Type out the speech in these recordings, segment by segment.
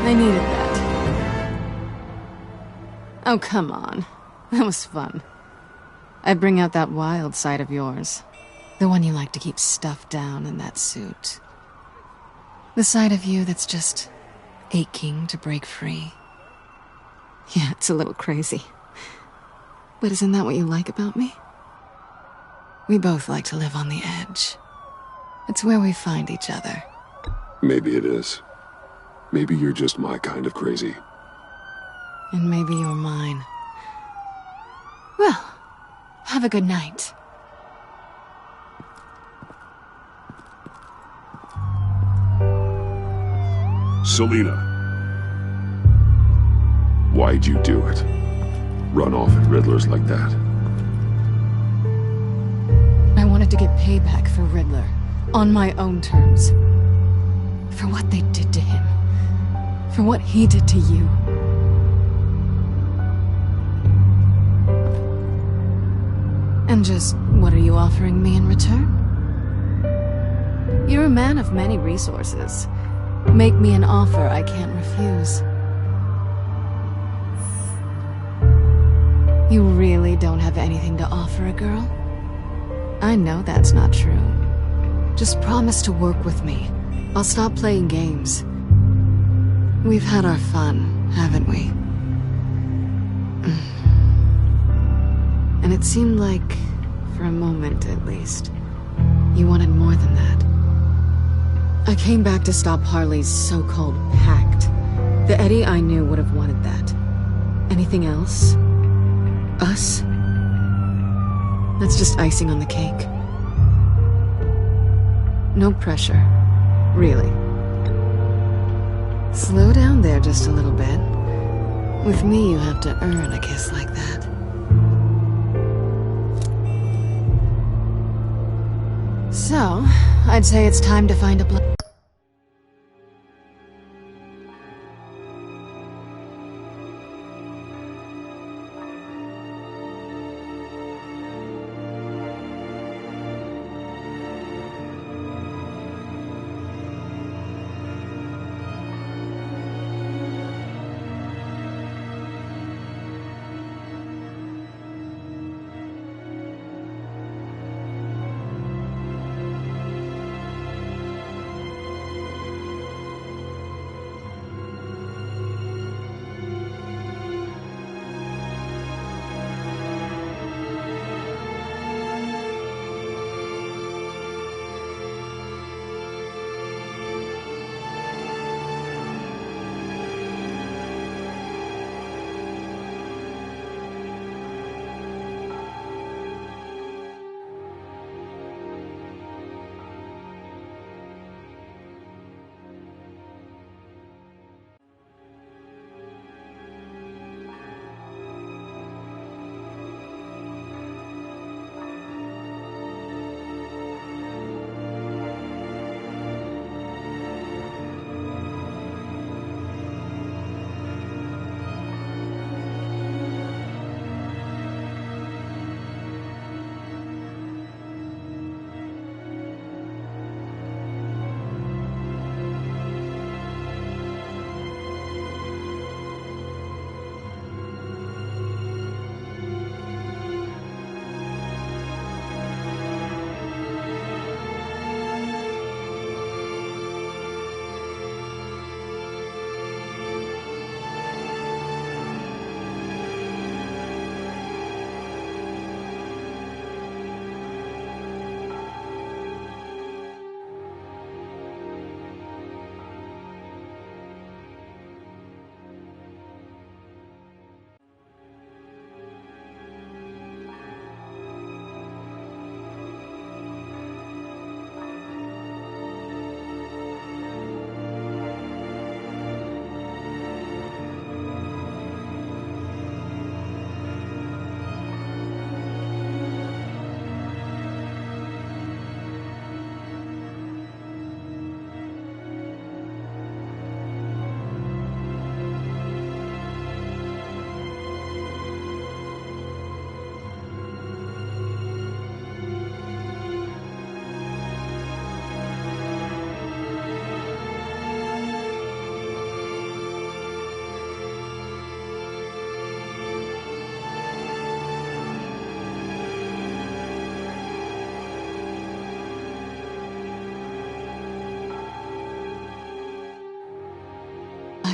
I needed that. Oh, come on. That was fun. I'd bring out that wild side of yours. The one you like to keep stuffed down in that suit. The side of you that's just aching to break free. Yeah, it's a little crazy. But isn't that what you like about me? We both like to live on the edge. It's where we find each other. Maybe it is. Maybe you're just my kind of crazy. And maybe you're mine. Well, have a good night. Selina. Why'd you do it? Run off at Riddlers like that? I wanted to get payback for Riddler. On my own terms. For what they did to him. For what he did to you. And just, what are you offering me in return? You're a man of many resources. Make me an offer I can't refuse. You really don't have anything to offer a girl? I know that's not true. Just promise to work with me. I'll stop playing games. We've had our fun, haven't we? And it seemed like, for a moment at least, you wanted more than that. I came back to stop Harley's so-called pact. The Eddie I knew would have wanted that. Anything else? Us? That's just icing on the cake. No pressure. Really. Slow down there just a little bit. With me, you have to earn a kiss like that. So, I'd say it's time to find a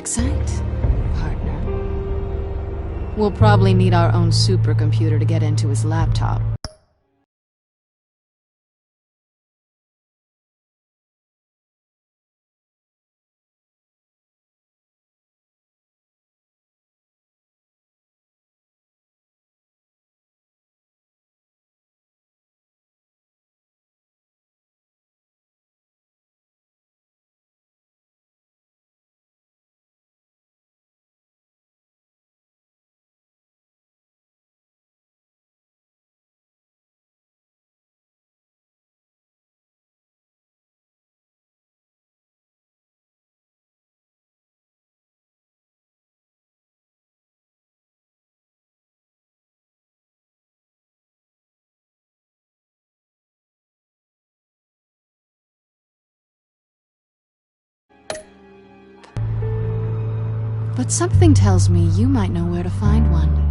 Excite, partner. We'll probably need our own supercomputer to get into his laptop. But something tells me you might know where to find one.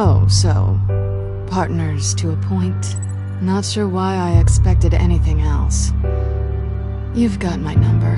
Oh, so... partners to a point. Not sure why I expected anything else. You've got my number.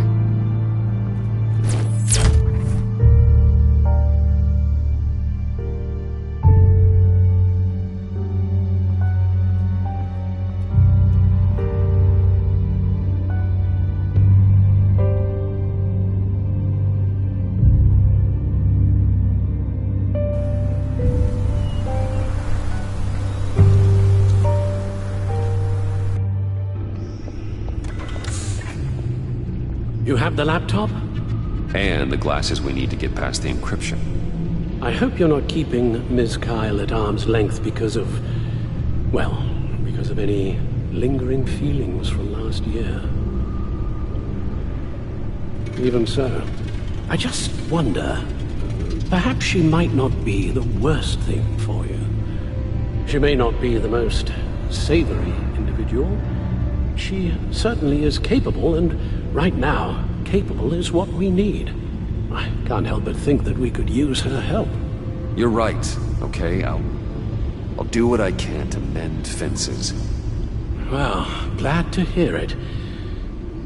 You have the laptop? And the glasses we need to get past the encryption. I hope you're not keeping Ms. Kyle at arm's length because of... well, because of any lingering feelings from last year. Even so, I just wonder, perhaps she might not be the worst thing for you. She may not be the most savory individual. She certainly is capable, and right now, capable is what we need. I can't help but think that we could use her help. You're right, okay? I'll do what I can to mend fences. Well, glad to hear it.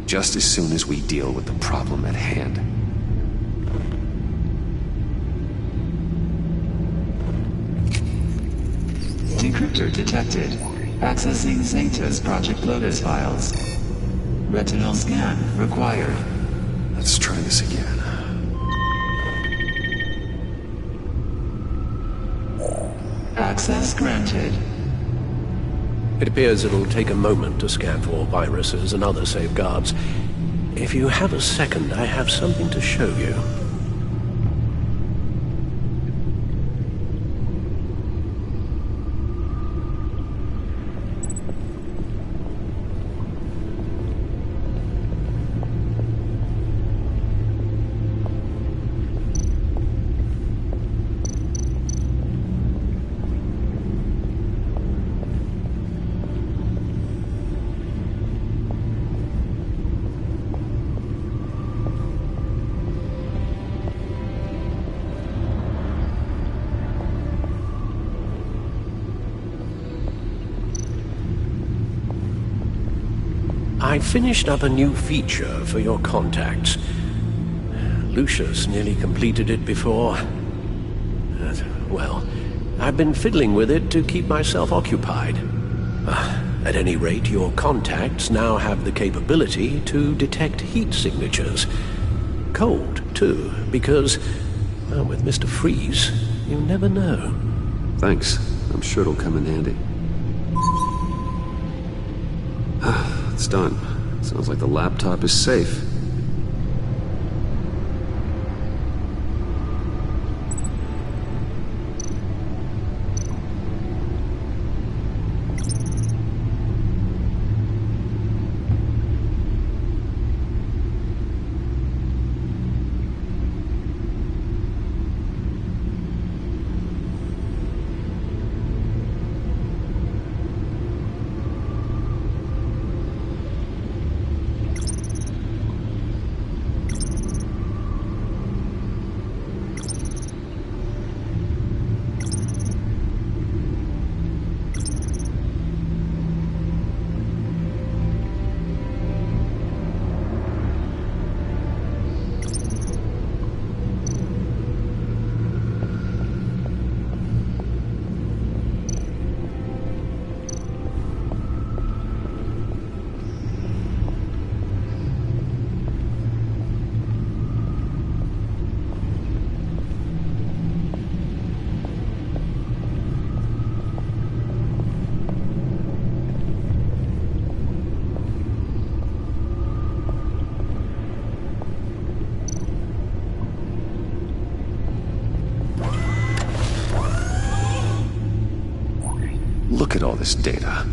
Just as soon as we deal with the problem at hand. Decryptor detected. Accessing Zeta's Project Lotus files. Retinal scan required. Let's try this again. Access granted. It appears it'll take a moment to scan for viruses and other safeguards. If you have a second, I have something to show you. I finished up a new feature for your contacts. Lucius nearly completed it before. Well, I've been fiddling with it to keep myself occupied. At any rate, your contacts now have the capability to detect heat signatures. Cold, too, because, well, with Mr. Freeze, you never know. Thanks. I'm sure it'll come in handy. It's done. Sounds like the laptop is safe. Look at all this data.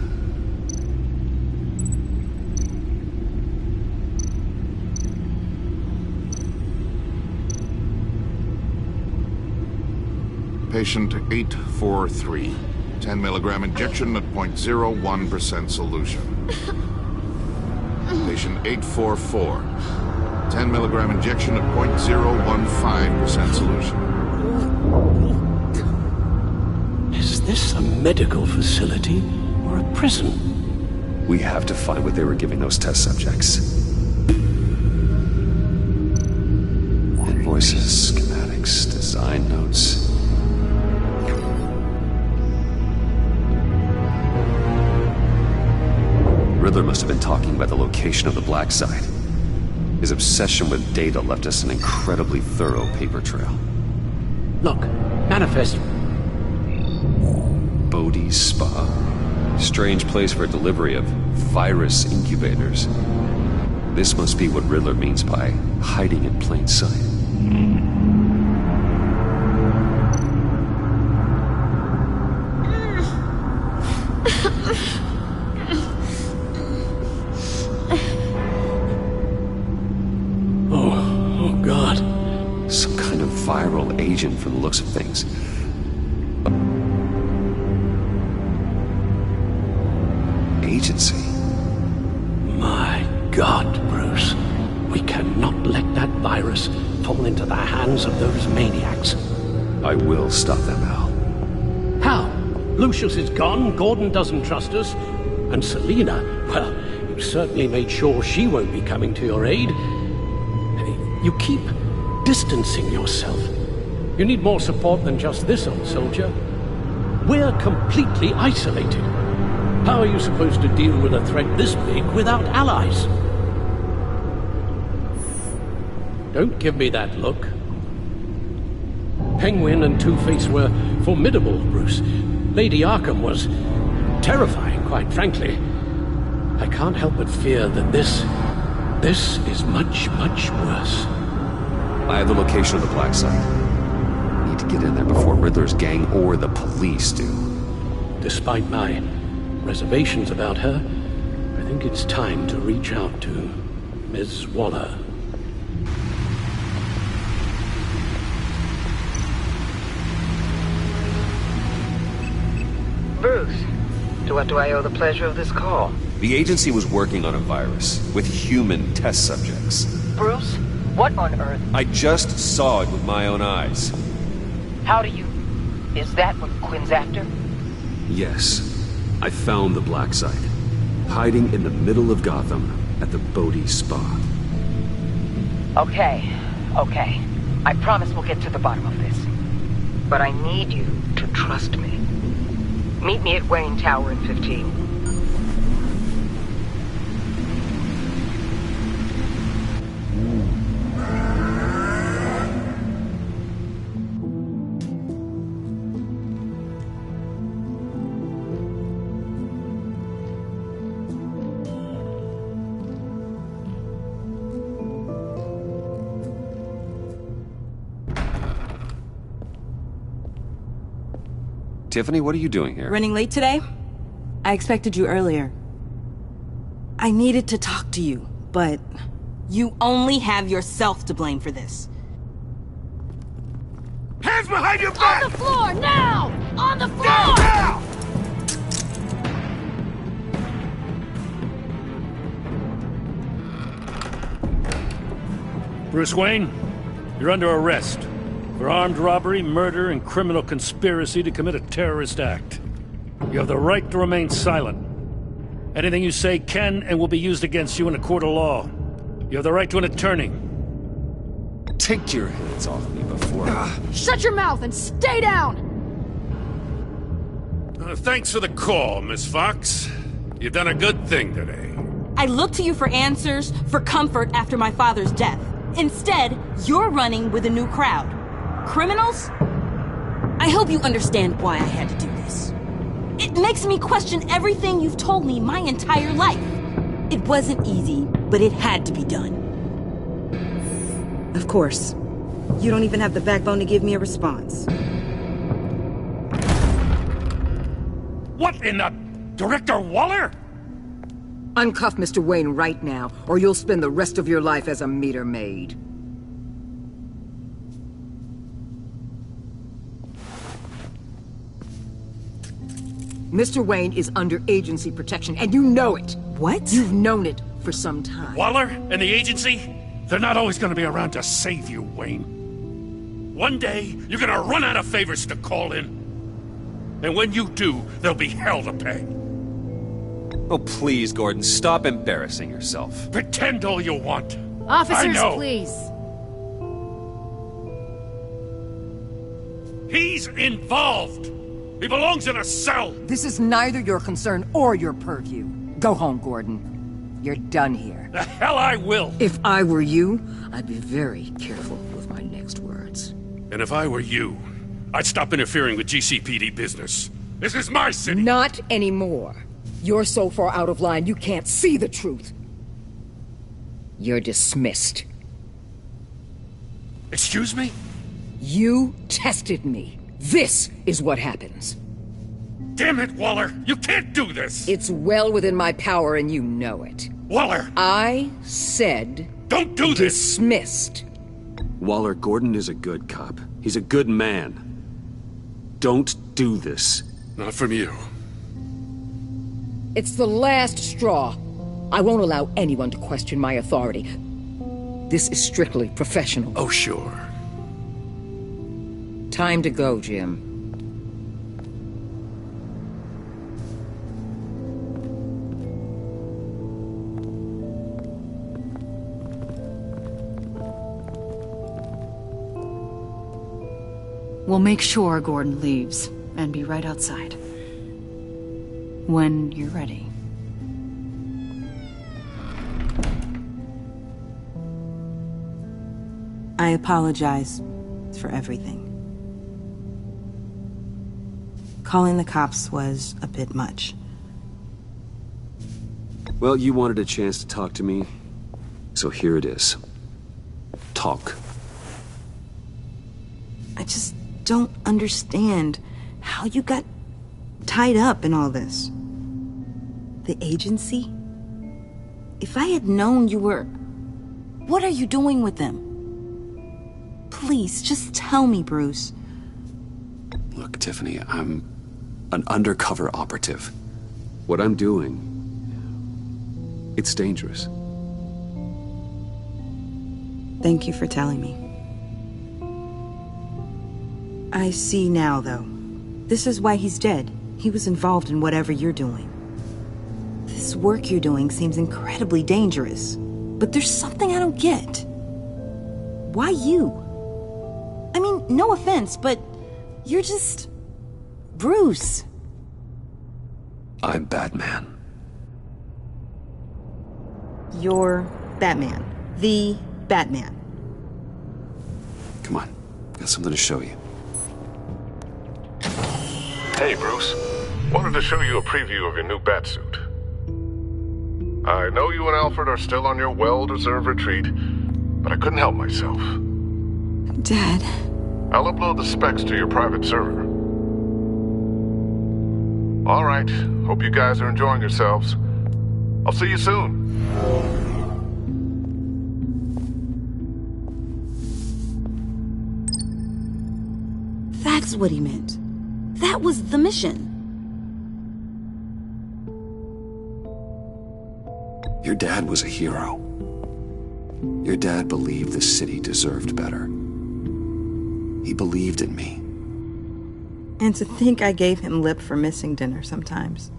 Patient 843. 10 milligram injection at 0.01% solution. Patient 844. 10 milligram injection at 0.015% solution. Is this a medical facility or a prison? We have to find what they were giving those test subjects. Invoices, schematics, design notes. Riddler must have been talking about the location of the black site. His obsession with data left us an incredibly thorough paper trail. Look, manifest. Bodhi's Spa. Strange place for a delivery of virus incubators. This must be what Riddler means by hiding in plain sight. Oh, God. Some kind of viral agent from the looks of things. Agency. My God, Bruce. We cannot let that virus fall into the hands of those maniacs. I will stop them, Al. How? Lucius is gone, Gordon doesn't trust us, and Selina, well, you certainly made sure she won't be coming to your aid. You keep distancing yourself. You need more support than just this old soldier. We're completely isolated. How are you supposed to deal with a threat this big without allies? Don't give me that look. Penguin and Two-Face were formidable, Bruce. Lady Arkham was terrifying, quite frankly. I can't help but fear that this is much, much worse. I have the location of the black site. Need to get in there before Riddler's gang or the police do. Despite my reservations about her, I think it's time to reach out to Ms. Waller. Bruce, to what do I owe the pleasure of this call? The agency was working on a virus with human test subjects. Bruce, what on earth? I just saw it with my own eyes. How do you... Is that what Quinn's after? Yes. I found the black site, hiding in the middle of Gotham at the Bodhi Spa. Okay. I promise we'll get to the bottom of this. But I need you to trust me. Meet me at Wayne Tower in 15. Tiffany, what are you doing here? Running late today? I expected you earlier. I needed to talk to you, but you only have yourself to blame for this. Hands behind your back! On the floor, now! On the floor! Down, now! Bruce Wayne, you're under arrest for armed robbery, murder, and criminal conspiracy to commit a terrorist act. You have the right to remain silent. Anything you say can and will be used against you in a court of law. You have the right to an attorney. Take your hands off me before... Shut your mouth and stay down! Thanks for the call, Miss Fox. You've done a good thing today. I looked to you for answers, for comfort after my father's death. Instead, you're running with a new crowd. Criminals? I hope you understand why I had to do this. It makes me question everything you've told me my entire life. It wasn't easy, but it had to be done. Of course. You don't even have the backbone to give me a response. What in the... Director Waller? Uncuff Mr. Wayne right now, or you'll spend the rest of your life as a meter maid. Mr. Wayne is under agency protection, and you know it. What? You've known it for some time. Waller and the agency? They're not always going to be around to save you, Wayne. One day, you're going to run out of favors to call in. And when you do, there'll be hell to pay. Oh, please, Gordon, stop embarrassing yourself. Pretend all you want. Officers, I know. please. He's involved. He belongs in a cell. This is neither your concern or your purview. Go home, Gordon. You're done here. The hell I will. If I were you, I'd be very careful with my next words. And if I were you, I'd stop interfering with GCPD business. This is my city. Not anymore. You're so far out of line you can't see the truth. You're dismissed. Excuse me? You tested me. This is what happens. Damn it, Waller! You can't do this! It's well within my power and you know it. Waller! I said... Don't do this! Dismissed. Waller, Gordon is a good cop. He's a good man. Don't do this. Not from you. It's the last straw. I won't allow anyone to question my authority. This is strictly professional. Oh, sure. Time to go, Jim. We'll make sure Gordon leaves, and be right outside. When you're ready. I apologize for everything. Calling the cops was a bit much. Well, you wanted a chance to talk to me, so here it is. Talk. I just don't understand how you got tied up in all this. The agency? If I had known you were... What are you doing with them? Please, just tell me, Bruce. Look, Tiffany, I'm an undercover operative. What I'm doing, it's dangerous. Thank you for telling me. I see now, though. This is why he's dead. He was involved in whatever you're doing. This work you're doing seems incredibly dangerous. But there's something I don't get. Why you? I mean, no offense, but you're just... Bruce. I'm Batman. You're Batman. The Batman. Come on, got something to show you. Hey, Bruce. Wanted to show you a preview of your new batsuit. I know you and Alfred are still on your well-deserved retreat, but I couldn't help myself. Dad. I'll upload the specs to your private server. All right. Hope you guys are enjoying yourselves. I'll see you soon. That's what he meant. That was the mission. Your dad was a hero. Your dad believed the city deserved better. He believed in me. And to think I gave him lip for missing dinner sometimes.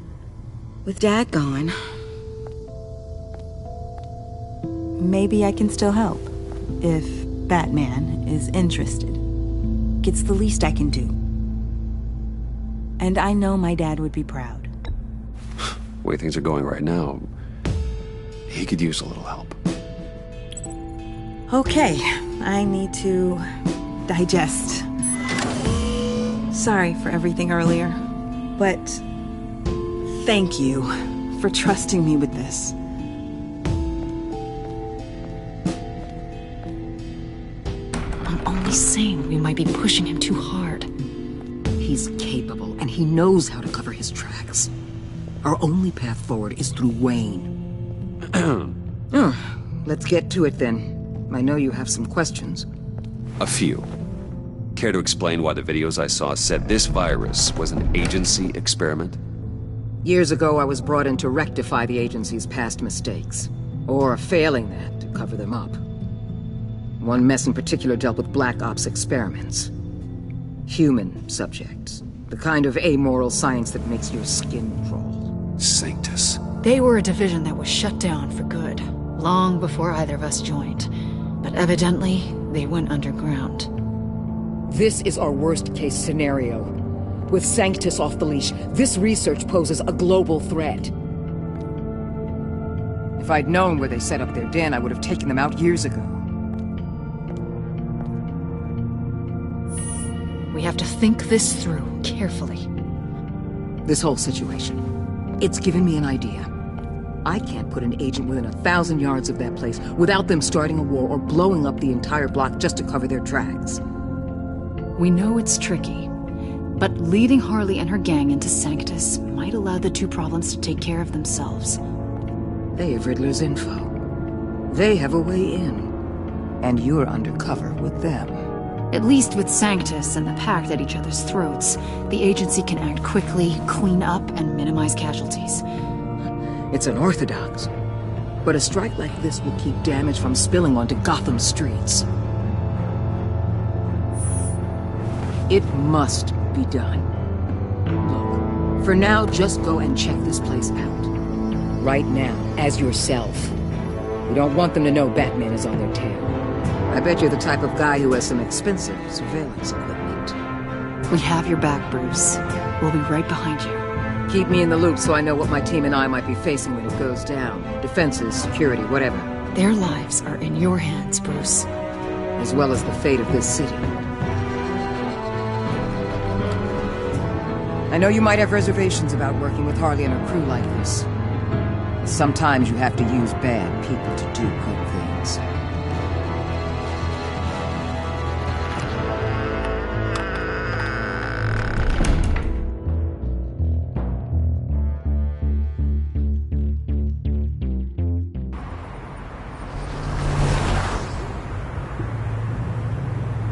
With Dad gone, maybe I can still help. If Batman is interested. It's the least I can do. And I know my dad would be proud. The way things are going right now, he could use a little help. Okay, I need to digest. Sorry for everything earlier, but thank you for trusting me with this. I'm only saying we might be pushing him too hard. He's capable, and he knows how to cover his tracks. Our only path forward is through Wayne. Let's get to it then. I know you have some questions. A few. Care to explain why the videos I saw said this virus was an agency experiment? Years ago, I was brought in to rectify the agency's past mistakes. Or failing that, to cover them up. One mess in particular dealt with Black Ops experiments. Human subjects. The kind of amoral science that makes your skin crawl. Sanctus. They were a division that was shut down for good, long before either of us joined. But evidently, they went underground. This is our worst-case scenario. With Sanctus off the leash, this research poses a global threat. If I'd known where they set up their den, I would have taken them out years ago. We have to think this through carefully. This whole situation, it's given me an idea. I can't put an agent within 1,000 yards of that place without them starting a war or blowing up the entire block just to cover their tracks. We know it's tricky, but leading Harley and her gang into Sanctus might allow the two problems to take care of themselves. They have Riddler's info. They have a way in. And you're undercover with them. At least with Sanctus and the Pact at each other's throats, the agency can act quickly, clean up, and minimize casualties. It's unorthodox. But a strike like this will keep damage from spilling onto Gotham streets. It must be done. Look, for now, just go and check this place out. Right now, as yourself. We don't want them to know Batman is on their tail. I bet you're the type of guy who has some expensive surveillance equipment. We have your back, Bruce. We'll be right behind you. Keep me in the loop so I know what my team and I might be facing when it goes down. Defenses, security, whatever. Their lives are in your hands, Bruce. As well as the fate of this city. I know you might have reservations about working with Harley and her crew like this. Sometimes you have to use bad people to do good things.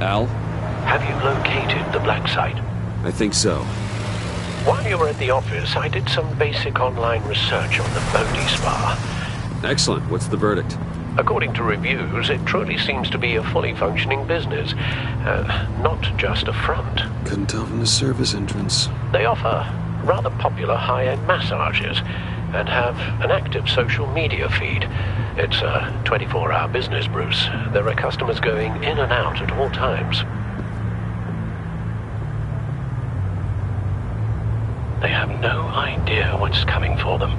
Al? Have you located the black site? I think so. While you were at the office, I did some basic online research on the Bodhi Spa. Excellent. What's the verdict? According to reviews, it truly seems to be a fully functioning business, not just a front. Couldn't tell from the service entrance. They offer rather popular high-end massages and have an active social media feed. It's a 24-hour business, Bruce. There are customers going in and out at all times. They have no idea what's coming for them.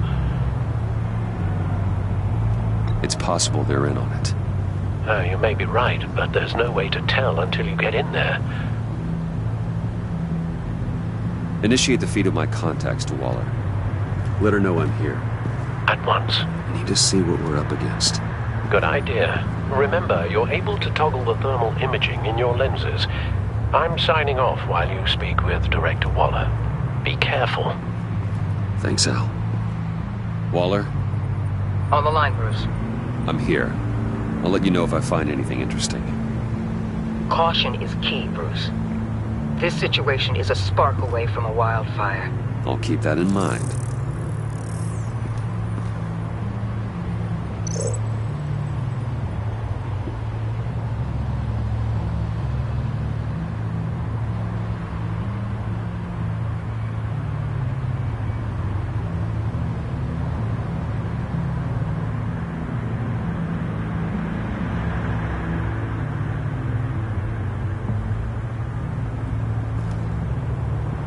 It's possible they're in on it. You may be right, but there's no way to tell until you get in there. Initiate the feed of my contacts to Waller. Let her know I'm here. At once. I need to see what we're up against. Good idea. Remember, you're able to toggle the thermal imaging in your lenses. I'm signing off while you speak with Director Waller. Be careful. Thanks, Al. Waller? On the line, Bruce. I'm here. I'll let you know if I find anything interesting. Caution is key, Bruce. This situation is a spark away from a wildfire. I'll keep that in mind.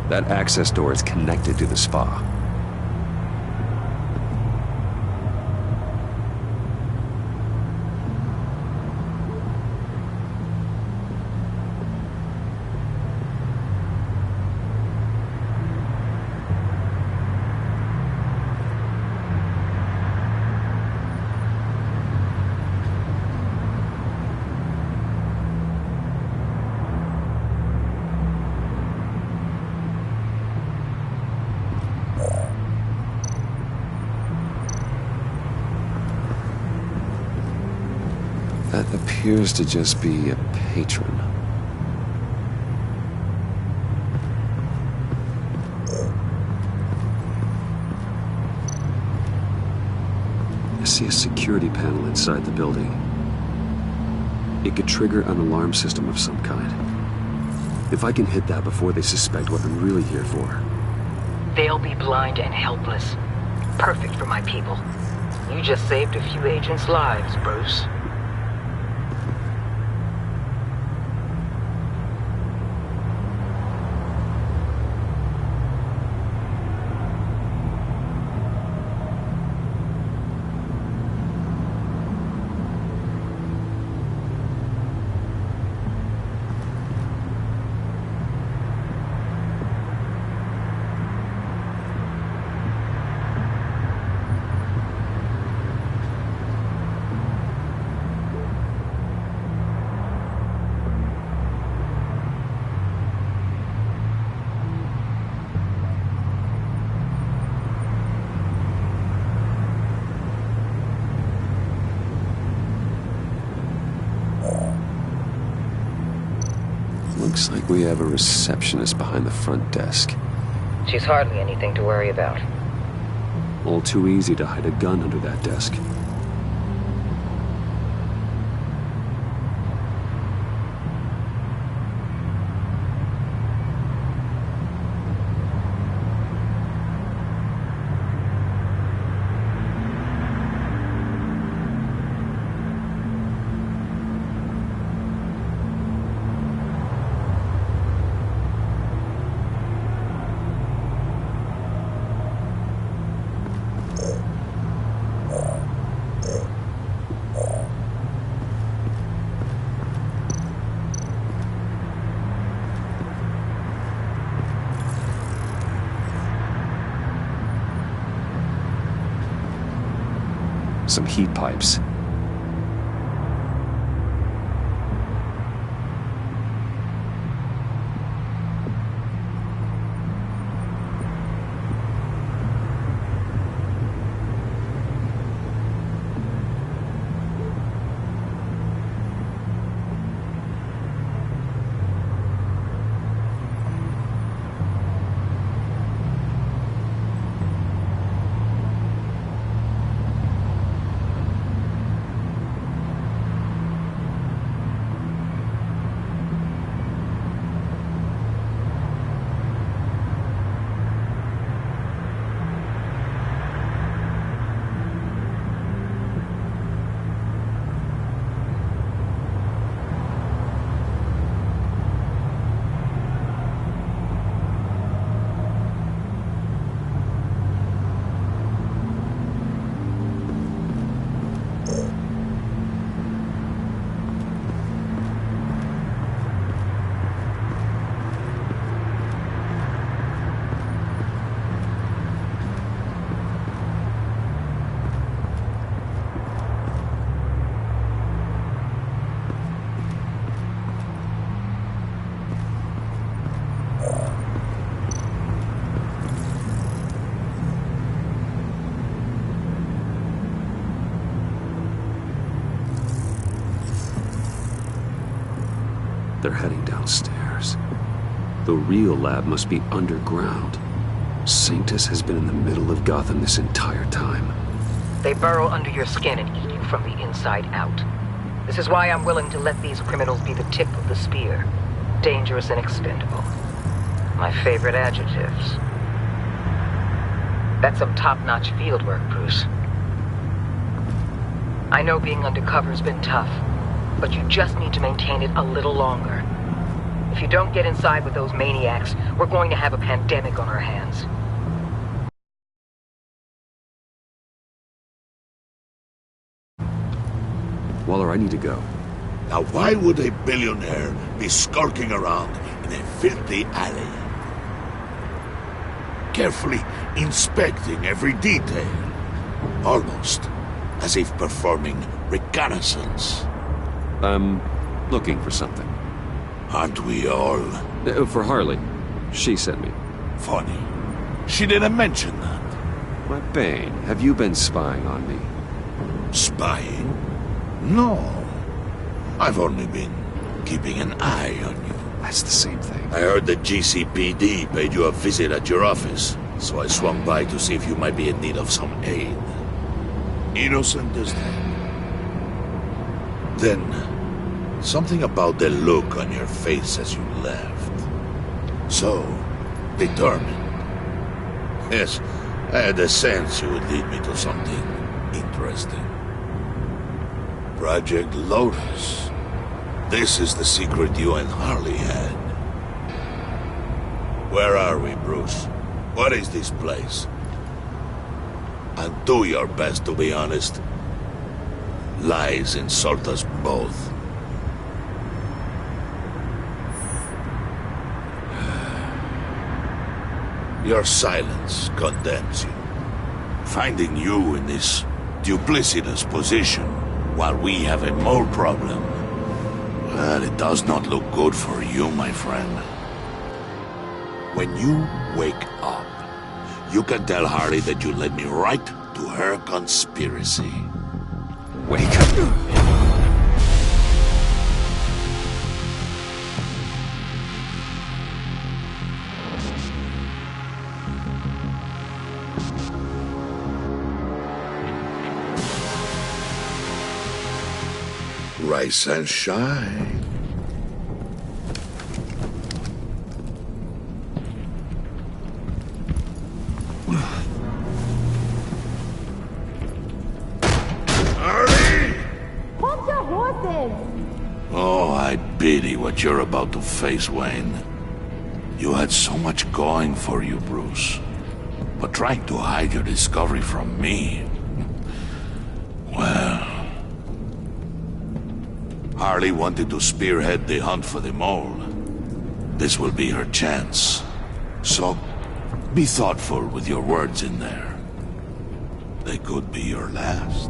That access door is connected to the spa. That appears to just be a patron. I see a security panel inside the building. It could trigger an alarm system of some kind. If I can hit that before they suspect what I'm really here for. They'll be blind and helpless. Perfect for my people. You just saved a few agents' lives, Bruce. Looks like we have a receptionist behind the front desk. She's hardly anything to worry about. All too easy to hide a gun under that desk. Some heat pipes. They're heading downstairs. The real lab must be underground. Sanctus has been in the middle of Gotham this entire time. They burrow under your skin and eat you from the inside out. This is why I'm willing to let these criminals be the tip of the spear. Dangerous and expendable. My favorite adjectives. That's some top-notch fieldwork, Bruce. I know being undercover's been tough, but you just need to maintain it a little longer. If you don't get inside with those maniacs, we're going to have a pandemic on our hands. Waller, I need to go. Now why would a billionaire be skulking around in a filthy alley? Carefully inspecting every detail. Almost as if performing reconnaissance. I'm looking for something. Aren't we all? For Harley. She sent me. Funny. She didn't mention that. My Bane, have you been spying on me? Spying? No. I've only been keeping an eye on you. That's the same thing. I heard the GCPD paid you a visit at your office, so I swung by to see if you might be in need of some aid. Innocent as that. Then, something about the look on your face as you left. So, determined. Yes, I had a sense you would lead me to something interesting. Project Lotus. This is the secret you and Harley had. Where are we, Bruce? What is this place? And do your best to be honest. Lies insult us both. Your silence condemns you. Finding you in this duplicitous position while we have a mole problem, well, it does not look good for you, my friend. When you wake up, you can tell Harley that you led me right to her conspiracy. Wake up. Rise and shine. Oh, I pity what you're about to face, Wayne. You had so much going for you, Bruce. But trying to hide your discovery from me... well... Harley wanted to spearhead the hunt for the mole. This will be her chance. So, be thoughtful with your words in there. They could be your last.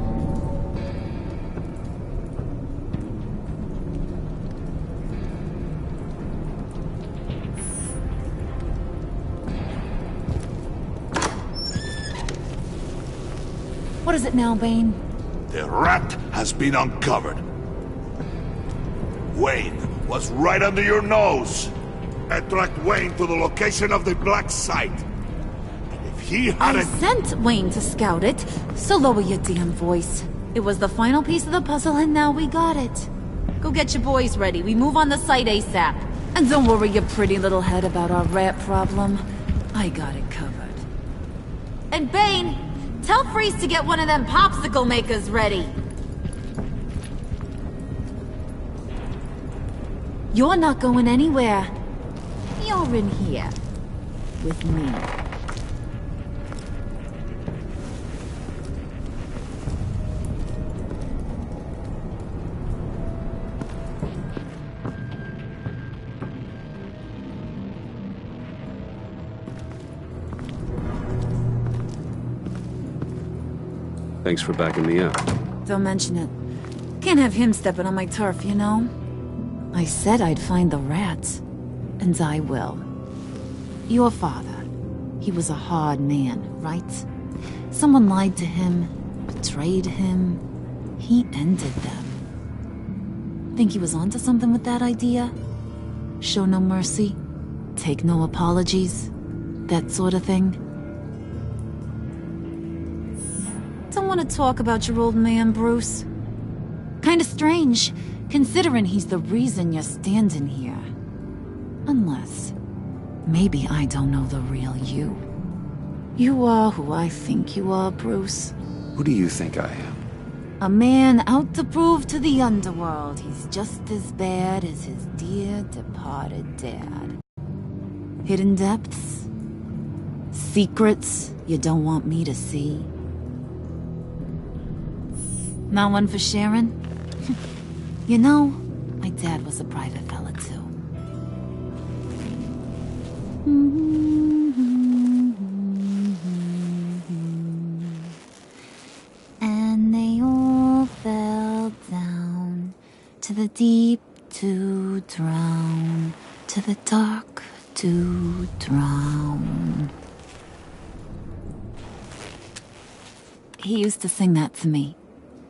What is it now, Bane? The rat has been uncovered. Wayne was right under your nose. I tracked Wayne to the location of the black site. And if he hadn't... I sent Wayne to scout it, so lower your damn voice. It was the final piece of the puzzle and now we got it. Go get your boys ready. We move on the site ASAP. And don't worry your pretty little head about our rat problem. I got it covered. And Bane, tell Freeze to get one of them popsicle makers ready. You're not going anywhere. You're in here. With me. Thanks for backing me up. Don't mention it. Can't have him stepping on my turf, you know? I said I'd find the rats. And I will. Your father. He was a hard man, right? Someone lied to him, betrayed him. He ended them. Think he was onto something with that idea? Show no mercy? Take no apologies? That sort of thing? Don't want to talk about your old man, Bruce. Kinda strange, considering he's the reason you're standing here. Unless, maybe I don't know the real you. You are who I think you are, Bruce. Who do you think I am? A man out to prove to the underworld he's just as bad as his dear departed dad. Hidden depths? Secrets you don't want me to see? Not one for sharing? You know, my dad was a private fella too. And they all fell down to the deep to drown, to the dark to drown. He used to sing that to me.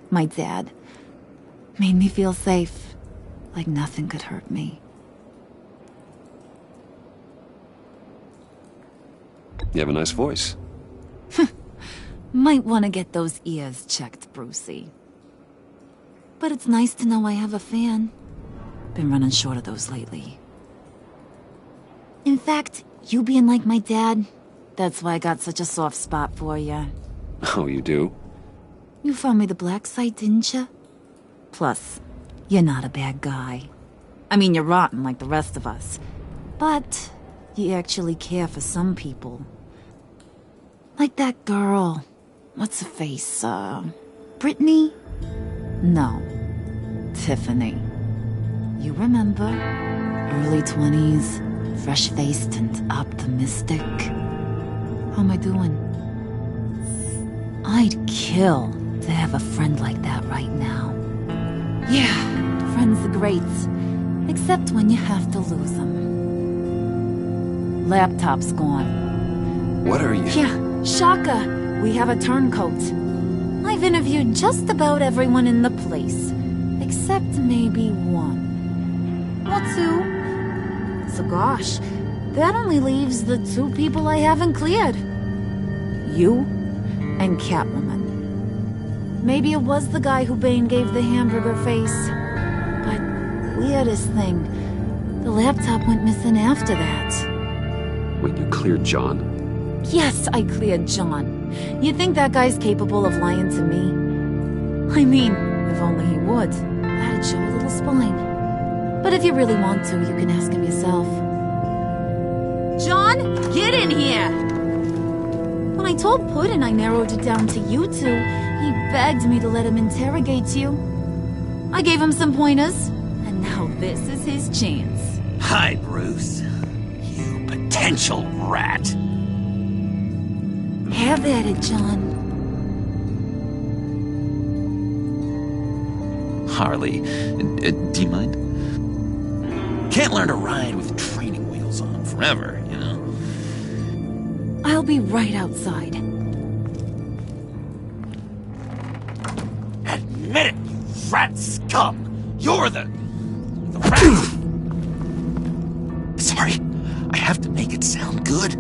My dad. Made me feel safe. Like nothing could hurt me. You have a nice voice. Might want to get those ears checked, Brucey. But it's nice to know I have a fan. Been running short of those lately. In fact, you being like my dad, that's why I got such a soft spot for you. Oh, you do? You found me the black site, didn't you? Plus, you're not a bad guy. I mean, you're rotten like the rest of us. But you actually care for some people. Like that girl. What's her face? Brittany? No. Tiffany. You remember? Early 20s, fresh-faced and optimistic. How am I doing? I'd kill to have a friend like that right now. Yeah, friends are great. Except when you have to lose them. Laptop's gone. What are you... Yeah, Shaka. We have a turncoat. I've interviewed just about everyone in the place. Except maybe one. Or two. So gosh, that only leaves the two people I haven't cleared. You and Catwoman. Maybe it was the guy who Bane gave the hamburger face. But weirdest thing, the laptop went missing after that. Wait, you cleared John? Yes, I cleared John. You think that guy's capable of lying to me? I mean, if only he would. That'd show a little spine. But if you really want to, you can ask him yourself. John, get in here! When I told Puddin' I narrowed it down to you two, he begged me to let him interrogate you. I gave him some pointers, and now this is his chance. Hi, Bruce. You potential rat. Have at it, John. Harley, do you mind? Can't learn to ride with training wheels on forever, you know? I'll be right outside. Admit it, you rat scum! You're the rat! Sorry, I have to make it sound good.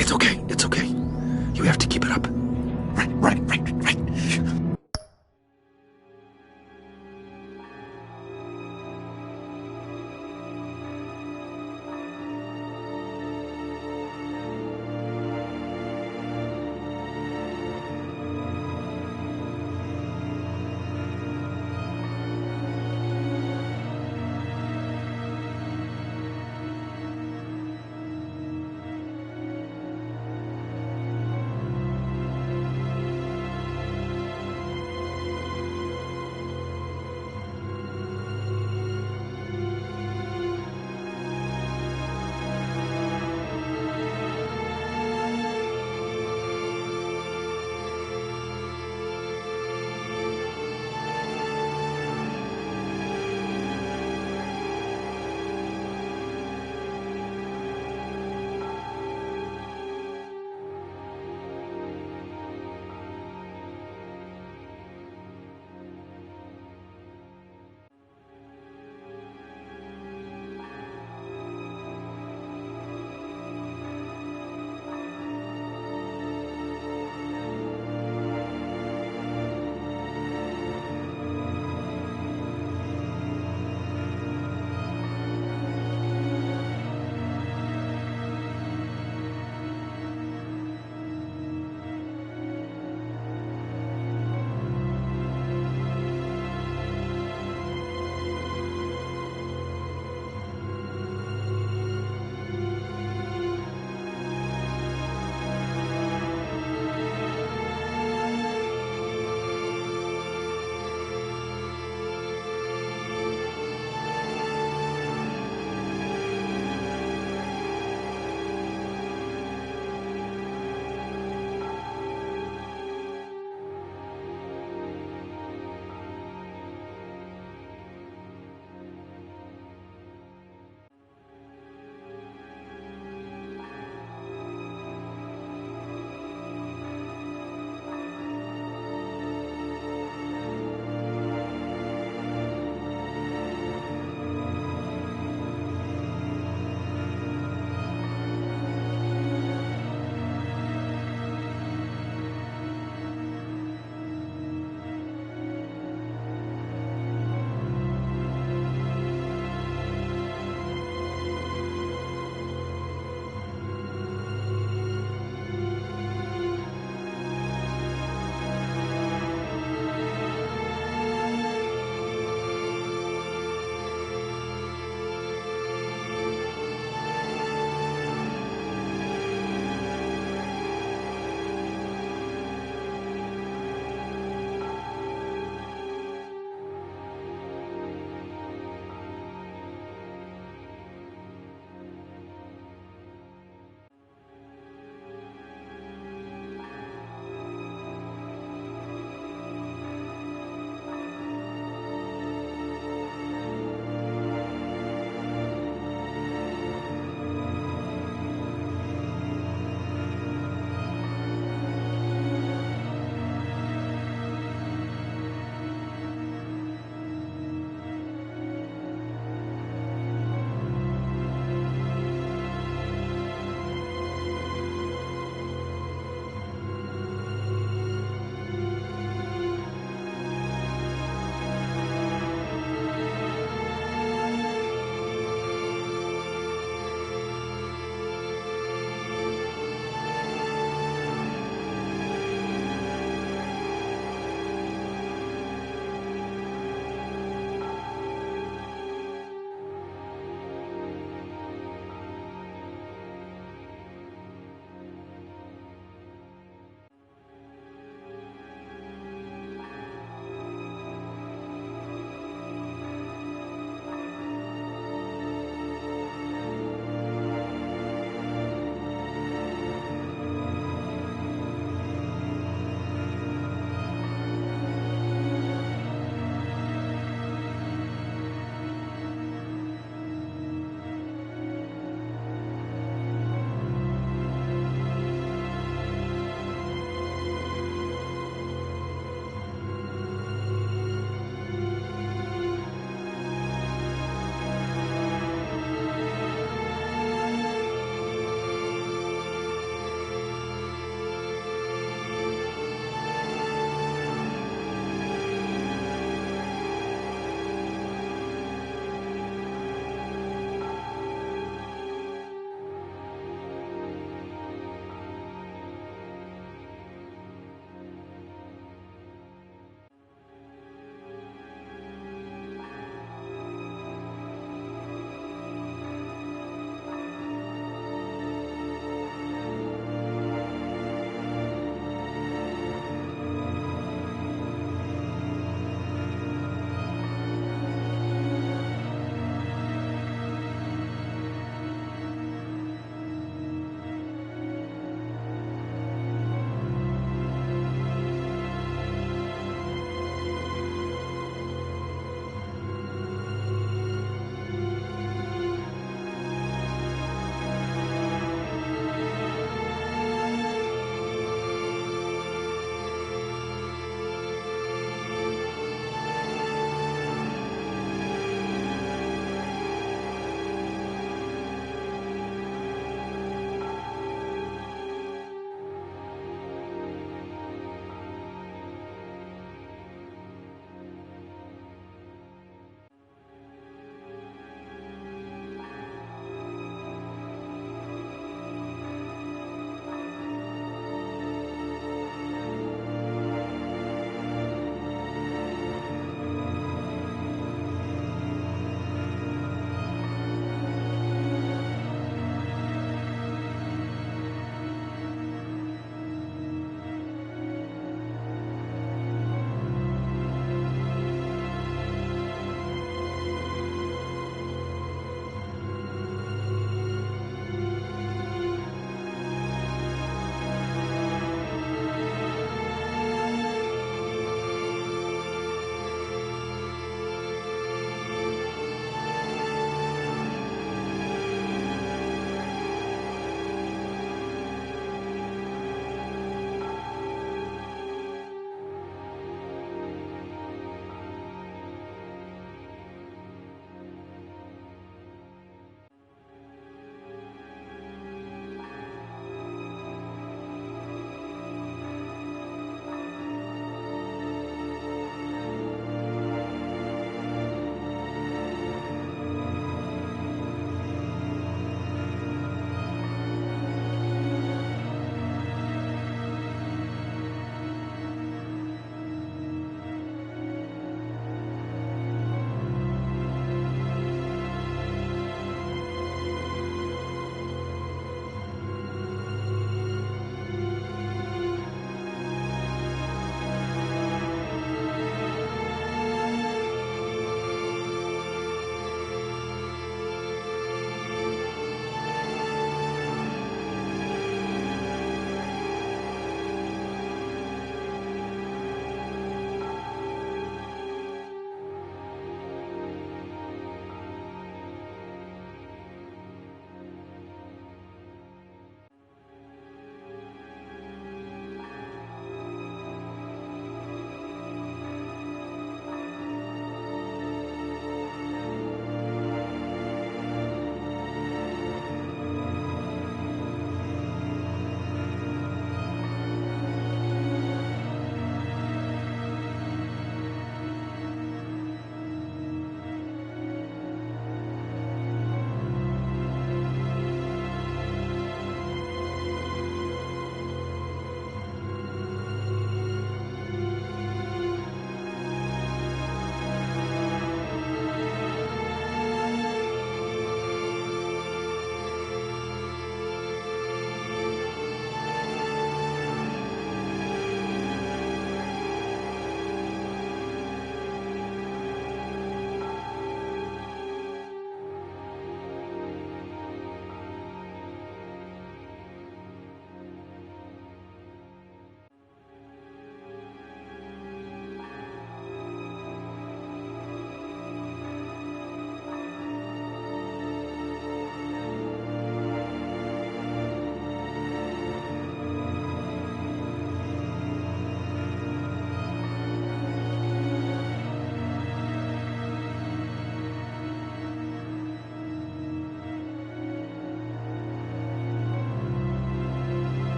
It's okay, it's okay. You have to keep it up. Right.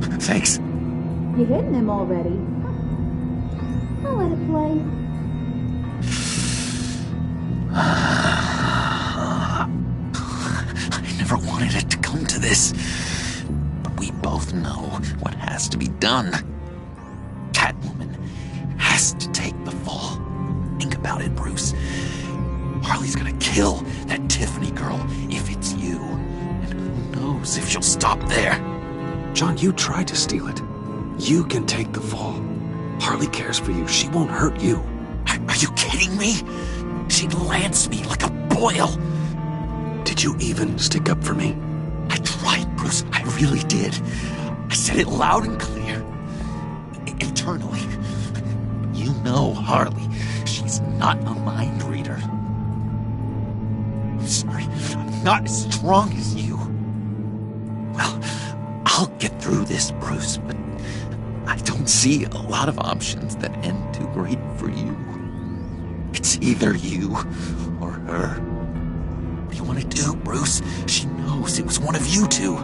Thanks. You hitting him already? I'll let it play. I never wanted it to come to this. But we both know what has to be done. Catwoman has to take the fall. Think about it, Bruce. Harley's gonna kill that Tiffany girl if it's you. And who knows if she'll stop there. John, you tried to steal it. You can take the fall. Harley cares for you. She won't hurt you. Are you kidding me? She'd lance me like a boil. Did you even stick up for me? I tried, Bruce. I really did. I said it loud and clear. Internally. You know Harley. She's not a mind reader. I'm sorry. I'm not as strong as you. Well, I'll get through this, Bruce, but I don't see a lot of options that end too great for you. It's either you or her. What do you want to do, Bruce? She knows it was one of you two.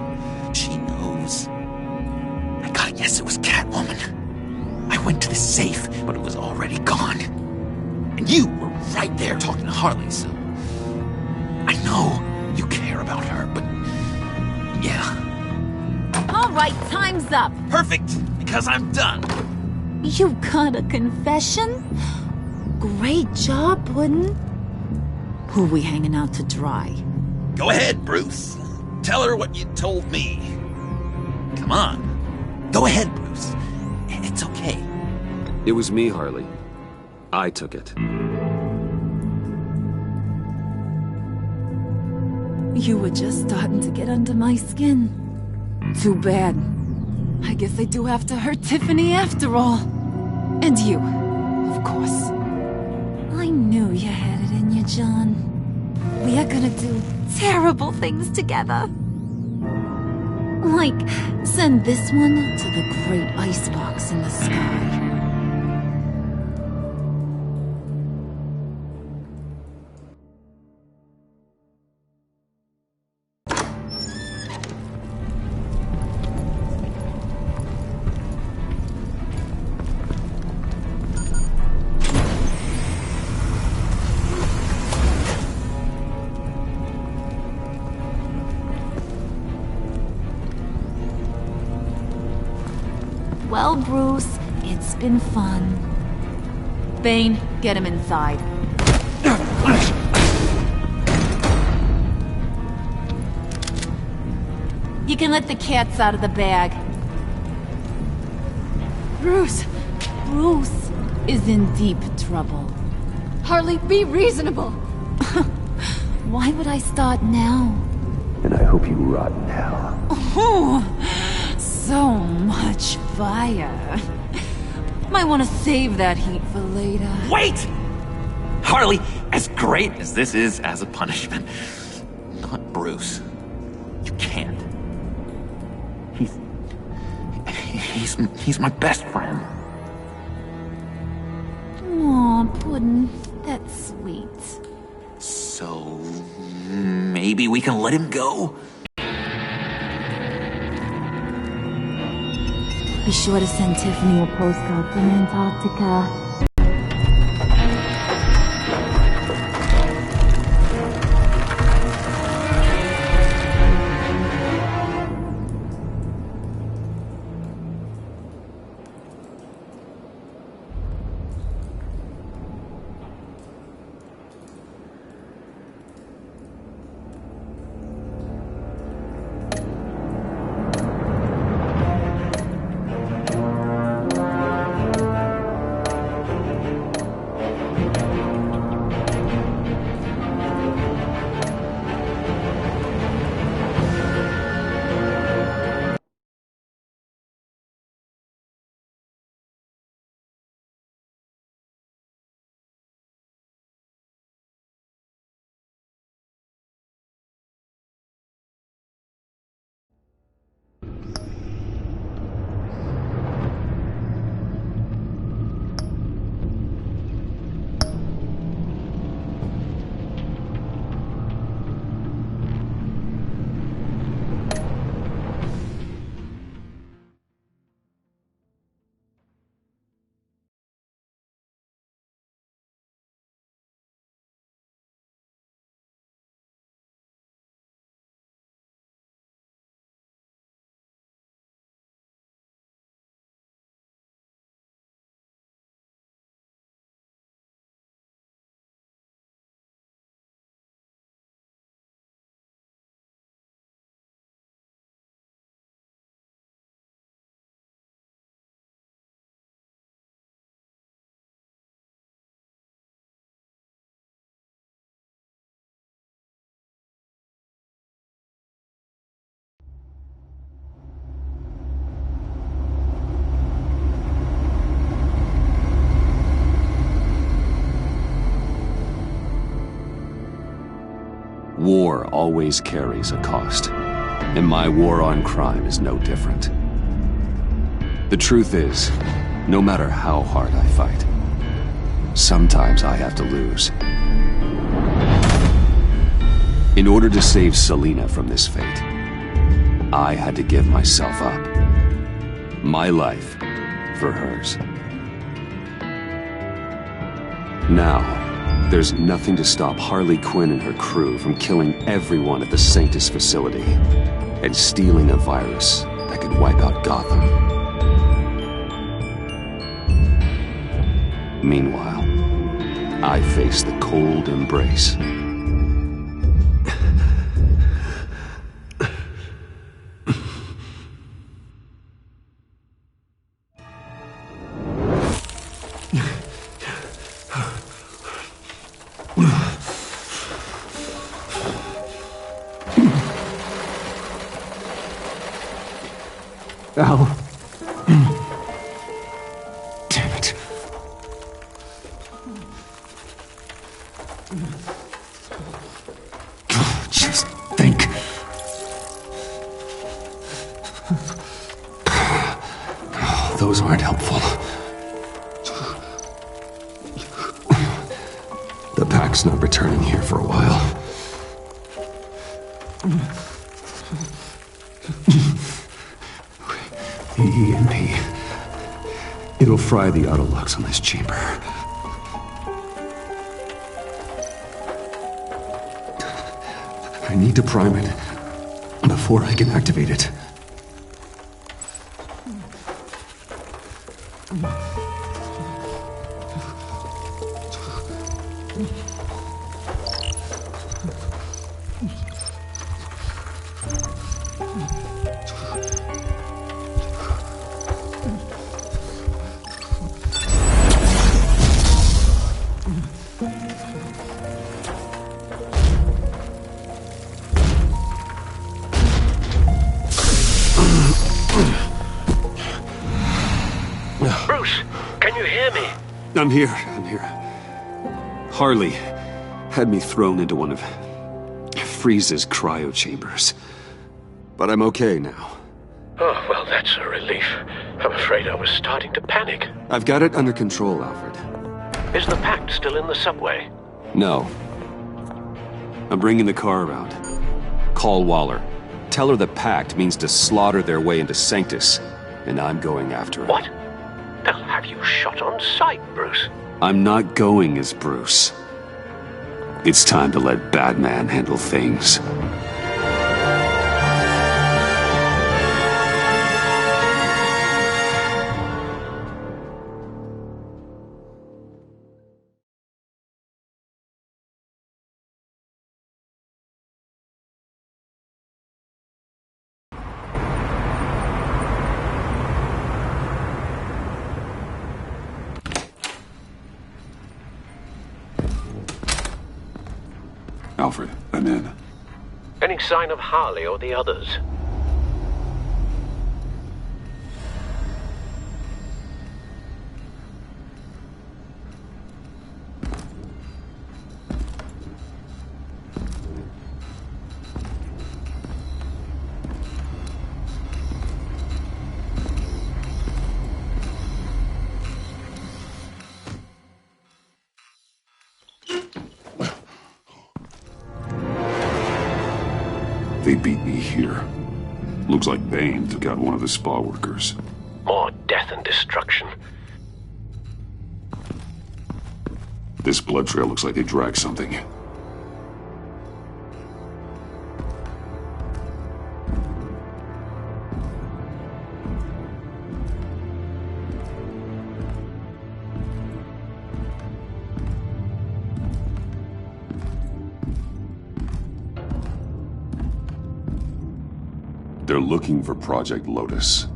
She knows. I gotta guess it was Catwoman. I went to the safe, but it was already gone. And you were right there talking to Harley, so... I know you care about her, but... yeah. All right, time's up. Perfect, because I'm done. You got a confession? Great job, Puddin'. Who we hanging out to dry? Go ahead, Bruce. Tell her what you told me. Come on. Go ahead, Bruce. It's okay. It was me, Harley. I took it. You were just starting to get under my skin. Too bad. I guess I do have to hurt Tiffany after all. And you, of course. I knew you had it in you, John. We are gonna do terrible things together. Like, send this one to the great icebox in the sky. Well, Bruce, it's been fun. Bane, get him inside. You can let the cats out of the bag. Bruce is in deep trouble. Harley, be reasonable. Why would I start now? And I hope you rot in hell. Oh, so much fire. Might want to save that heat for later. Wait! Harley, as great as this is as a punishment, not Bruce. You can't. He's my best friend. Aw, Puddin', that's sweet. So, maybe we can let him go? Be sure to send Tiffany a postcard from Antarctica. War always carries a cost, and my war on crime is no different. The truth is, no matter how hard I fight, sometimes I have to lose. In order to save Selina from this fate, I had to give myself up. My life for hers. Now, there's nothing to stop Harley Quinn and her crew from killing everyone at the Sanctus facility and stealing a virus that could wipe out Gotham. Meanwhile, I face the cold embrace. Al. Damn it. Just think. Those aren't helpful. The pack's not returning here for a while. The EMP. It'll fry the auto locks on this chamber. I need to prime it before I can activate it. I'm here. Harley had me thrown into one of Freeze's cryo chambers. But I'm okay now. Oh, well, that's a relief. I'm afraid I was starting to panic. I've got it under control, Alfred. Is the Pact still in the subway? No. I'm bringing the car around. Call Waller. Tell her the Pact means to slaughter their way into Sanctus, and I'm going after her. What? They'll have you shot on sight, Bruce. I'm not going as Bruce. It's time to let Batman handle things. Alfred, I'm in. Any sign of Harley or the others? They beat me here. Looks like Bane took out one of the spa workers. More death and destruction. This blood trail looks like they dragged something. They're looking for Project Lotus.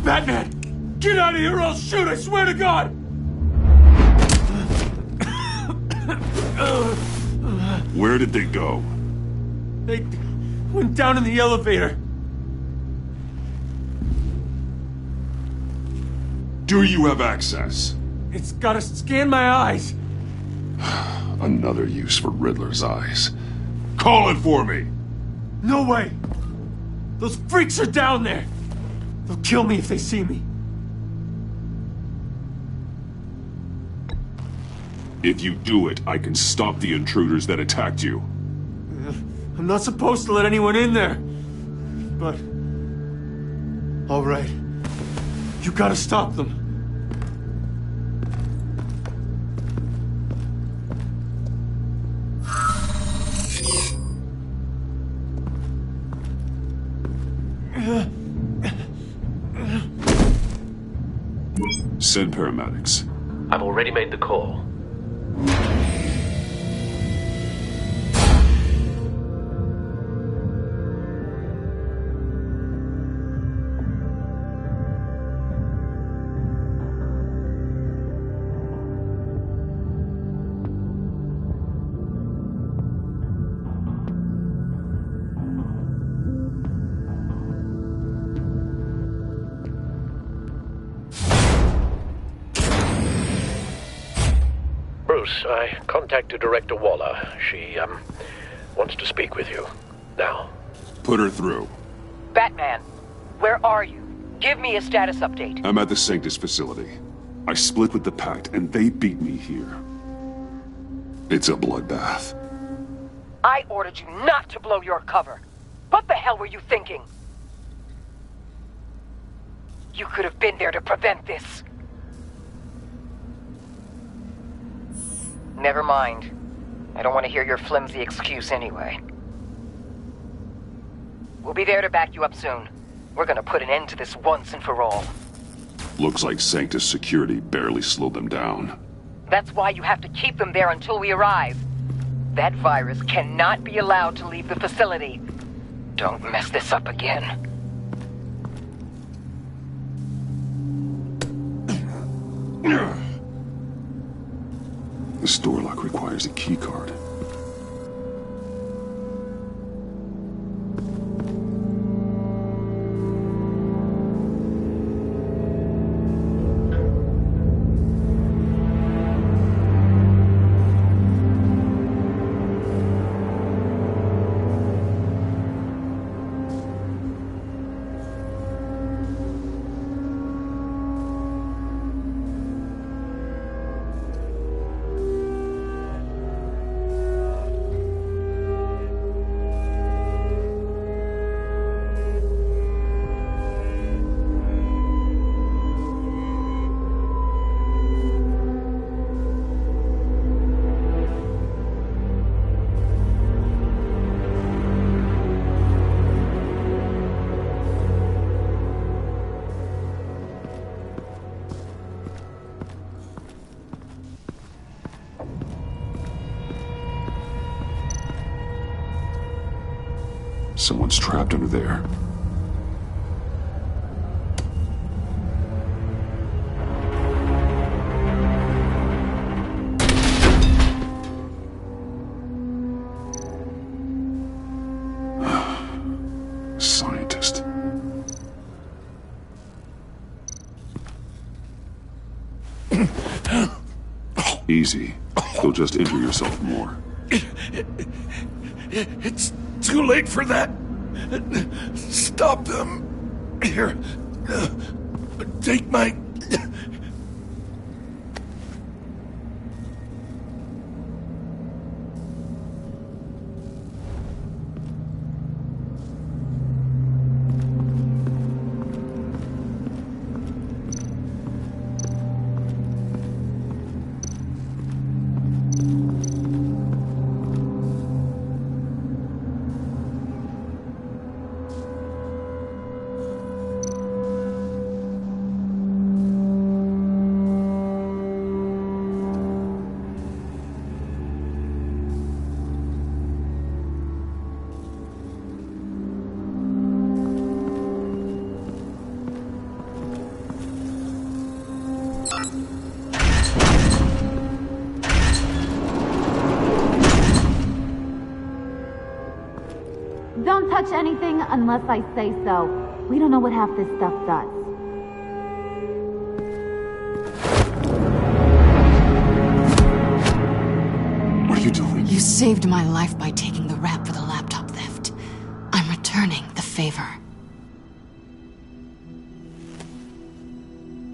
Batman! Get out of here or I'll shoot, I swear to God! Where did they go? They went down in the elevator. Do you have access? It's gotta scan my eyes. Another use for Riddler's eyes. Call it for me! No way! Those freaks are down there! They'll kill me if they see me. If you do it, I can stop the intruders that attacked you. I'm not supposed to let anyone in there. But... all right. You gotta stop them. Send paramedics. I've already made the call. Bruce, I contacted Director Waller. She, wants to speak with you. Now. Put her through. Batman, where are you? Give me a status update. I'm at the Sanctus facility. I split with the Pact, and they beat me here. It's a bloodbath. I ordered you not to blow your cover. What the hell were you thinking? You could have been there to prevent this. Never mind. I don't want to hear your flimsy excuse anyway. We'll be there to back you up soon. We're gonna put an end to this once and for all. Looks like Sanctus security barely slowed them down. That's why you have to keep them there until we arrive. That virus cannot be allowed to leave the facility. Don't mess this up again. The door lock requires a key card. Someone's trapped under there. Scientist. Easy. You'll just injure yourself more. It's too late for that. Stop them. Here. Take my... Don't touch anything unless I say so. We don't know what half this stuff does. What are you doing? You saved my life by taking the rap for the laptop theft. I'm returning the favor.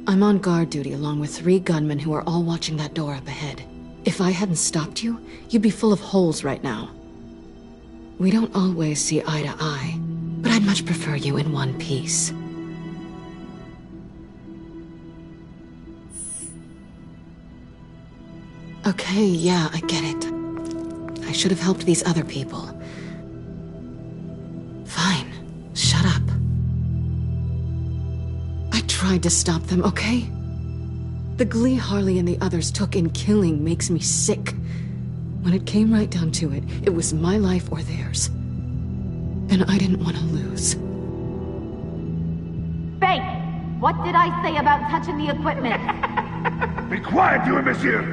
I'm on guard duty along with 3 gunmen who are all watching that door up ahead. If I hadn't stopped you, you'd be full of holes right now. We don't always see eye to eye, but I'd much prefer you in one piece. Okay, yeah, I get it. I should have helped these other people. Fine, shut up. I tried to stop them, okay? The glee Harley and the others took in killing makes me sick. When it came right down to it, it was my life or theirs. And I didn't want to lose. Fake! What did I say about touching the equipment? Be quiet, you imbecile!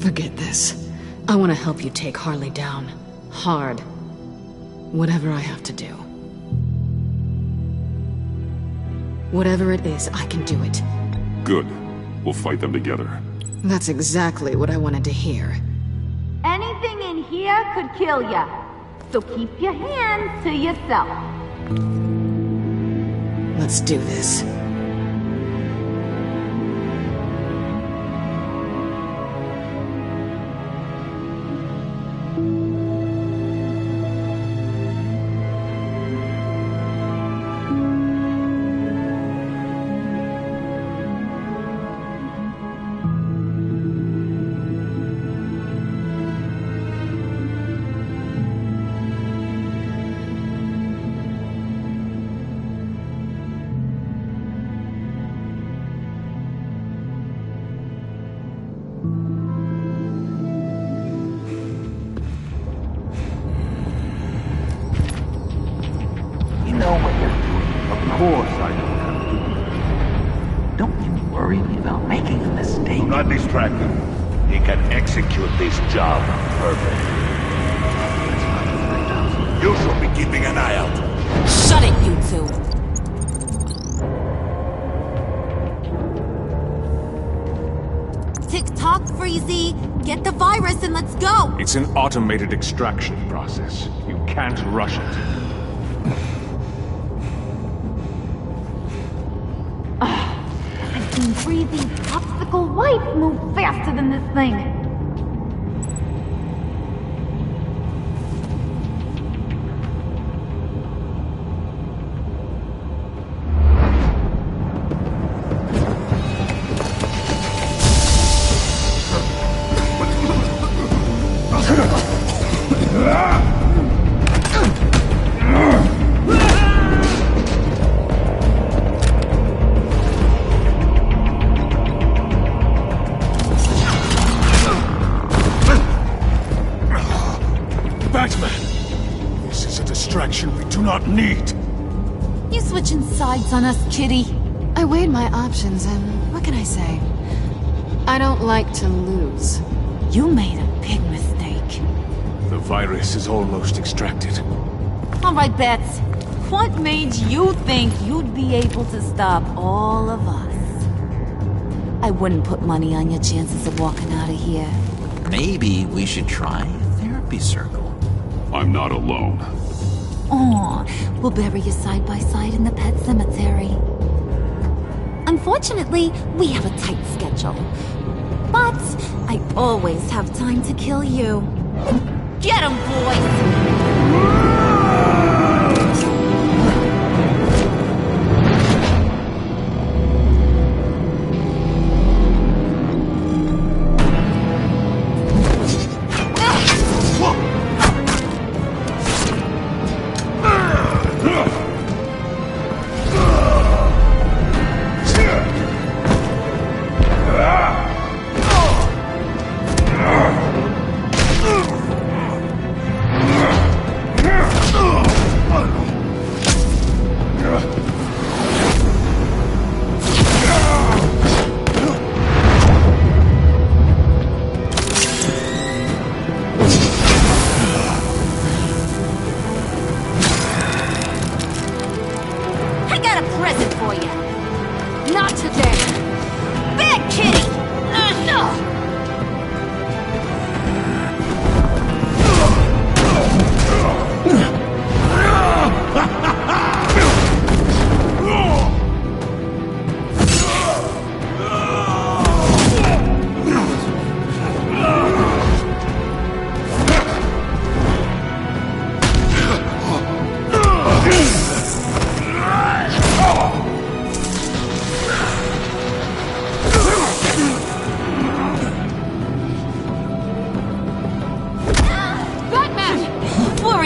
Forget this. I want to help you take Harley down. Hard. Whatever I have to do. Whatever it is, I can do it. Good. We'll fight them together. That's exactly what I wanted to hear. Anything in here could kill ya. So keep your hands to yourself. Let's do this. Execute this job perfectly. You should be keeping an eye out. Shut it, you two! Tick-tock, Freezy! Get the virus and let's go! It's an automated extraction process. You can't rush it. I've seen Freezy's popsicle wife move faster than this thing. Need. You switching sides on us, kitty? I weighed my options and what can I say? I don't like to lose. You made a big mistake. The virus is almost extracted. All right, Bets. What made you think you'd be able to stop all of us? I wouldn't put money on your chances of walking out of here. Maybe we should try a therapy circle. I'm not alone. Aw, we'll bury you side by side in the pet cemetery. Unfortunately, we have a tight schedule. But I always have time to kill you. Get 'em, boys!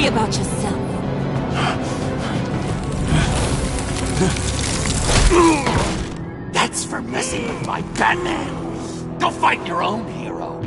Worry about yourself. That's for messing with my Batman. Go fight your own hero.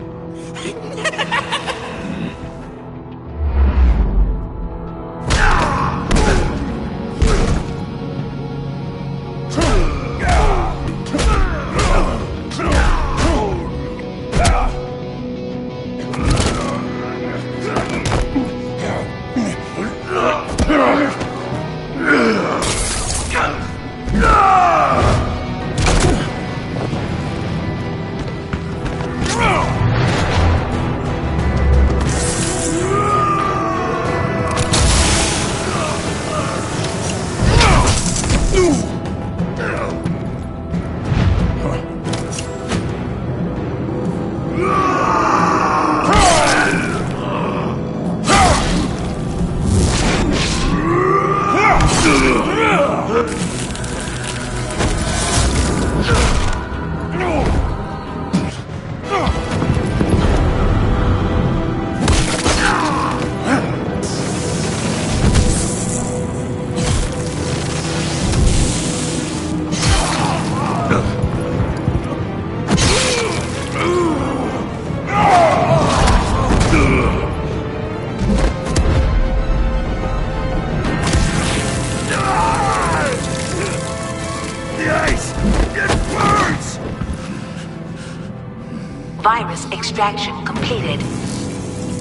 Virus extraction completed.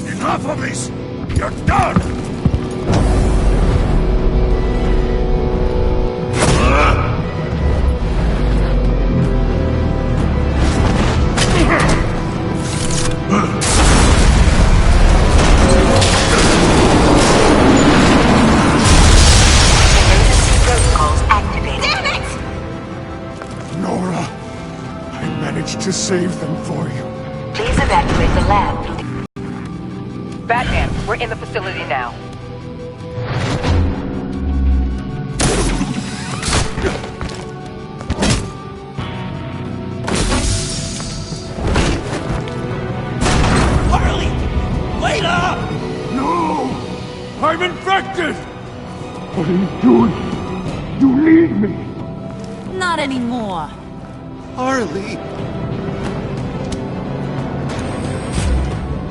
Enough of this! You're done! Emergency protocols activated. Damn it! Nora, I managed to save them for you. Please evacuate the lab through the... Batman, we're in the facility now. Harley! Wait up! No! I'm infected! What are you doing? You need me! Not anymore. Harley!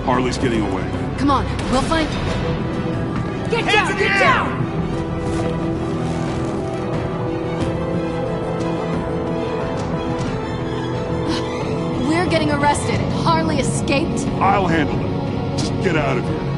Harley's getting away. Come on, we'll find... Get down! Get down! We're getting arrested. Harley escaped? I'll handle it. Just get out of here.